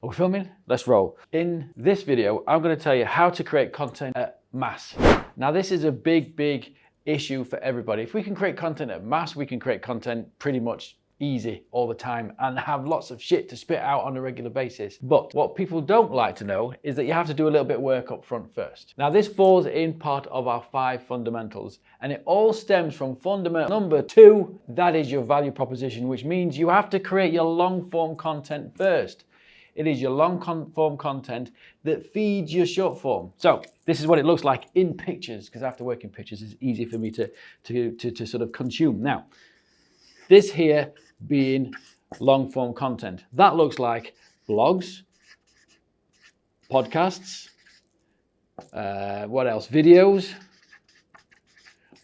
Are we filming? Let's roll. In this video, I'm going to tell you how to create content at mass. Now, this is a big issue for everybody. If we can create content at mass, we can create content pretty much easy all the time and have lots of shit to spit out on a regular basis. But what people don't like to know is that you have to do a little bit of work up front first. Now, this falls in part of our 5 fundamentals, and it all stems from fundamental number 2, that is your value proposition, which means you have to create your long form content first. It is your long form content that feeds your short form. So this is what it looks like in pictures, because I have to work in pictures. It's easy for me to sort of consume. Now, this here being long form content, that looks like blogs, podcasts, what else? Videos,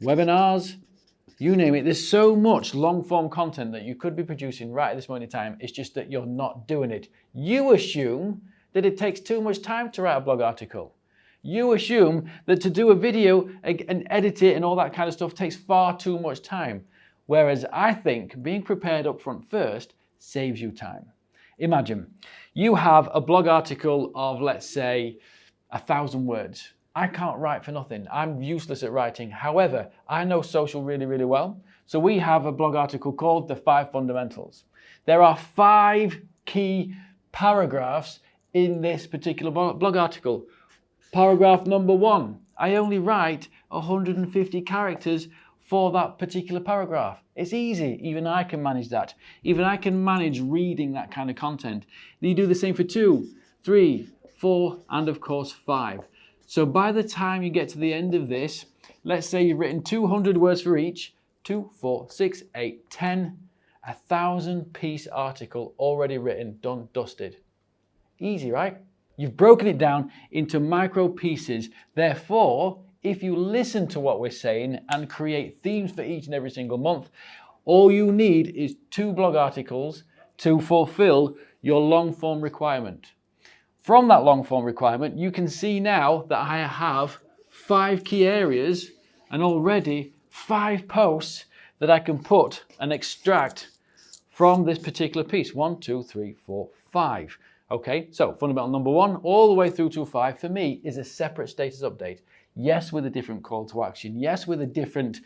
webinars, you name it. There's so much long form content that you could be producing right at this moment in time. It's just that you're not doing it. You assume that it takes too much time to write a blog article. You assume that to do a video and edit it and all that kind of stuff takes far too much time. Whereas I think being prepared up front first saves you time. Imagine you have a blog article of, let's say, 1,000 words. I can't write for nothing. I'm useless at writing. However, I know social really well. So we have a blog article called The 5 Fundamentals. There are 5 key paragraphs in this particular blog article. Paragraph number 1, I only write 150 characters for that particular paragraph. It's easy. Even I can manage that. Even I can manage reading that kind of content. You do the same for 2, 3, 4, and of course 5. So by the time you get to the end of this, let's say you've written 200 words for each, 2, 4, 6, 8, 10, 1,000-piece article already written, done, dusted. Easy, right? You've broken it down into micro pieces. Therefore, if you listen to what we're saying and create themes for each and every single month, all you need is 2 blog articles to fulfill your long form requirement. From that long form requirement, you can see now that I have 5 key areas and already 5 posts that I can put and extract from this particular piece. 1, 2, 3, 4, 5. Okay, so fundamental number 1 all the way through to 5 for me is a separate status update. Yes, with a different call to action. Yes, with a different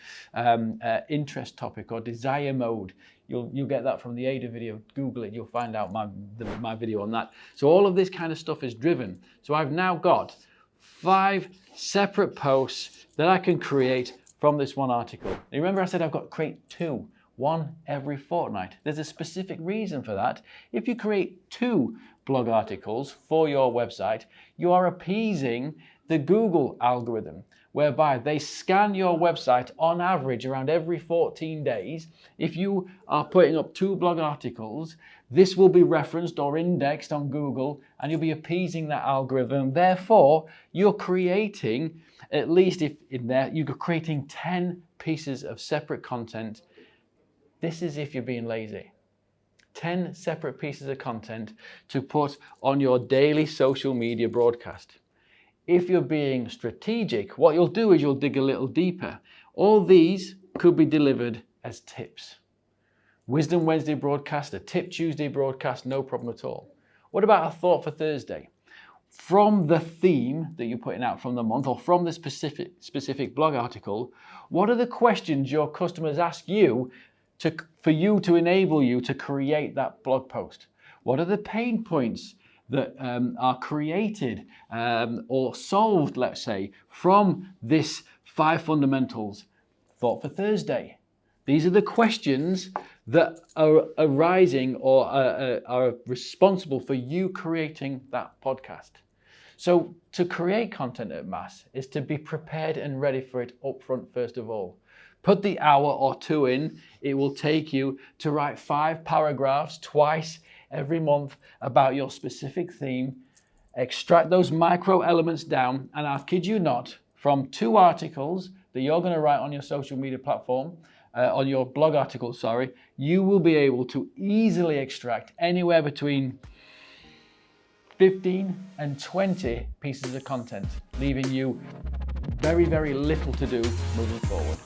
interest topic or desire mode. You'll get that from the Ada video. Google it, you'll find out my video on that. So all of this kind of stuff is driven. So I've now got 5 separate posts that I can create from this one article. Now, remember I said I've got to create 2, 1 every fortnight. There's a specific reason for that. If you create 2 blog articles for your website, you are appeasing the Google algorithm, whereby they scan your website on average around every 14 days. If you are putting up 2 blog articles, this will be referenced or indexed on Google and you'll be appeasing that algorithm. Therefore, you're creating, at least if in there, you're creating 10 pieces of separate content. This is if you're being lazy. 10 separate pieces of content to put on your daily social media broadcast. If you're being strategic, what you'll do is you'll dig a little deeper. All these could be delivered as tips. Wisdom Wednesday broadcast, a Tip Tuesday broadcast, no problem at all. What about a thought for Thursday? From the theme that you're putting out from the month or from the specific blog article, what are the questions your customers ask you for you to enable you to create that blog post? What are the pain points that are created or solved, let's say, from this 5 fundamentals thought for Thursday? These are the questions that are arising or are responsible for you creating that podcast. So to create content at mass is to be prepared and ready for it up front first of all. Put the hour or 2 in. It will take you to write 5 paragraphs twice every month about your specific theme. Extract those micro elements down, and I'll kid you not, from 2 articles that you're going to write on your social media platform, on your blog article, you will be able to easily extract anywhere between 15 and 20 pieces of content, leaving you very little to do moving forward.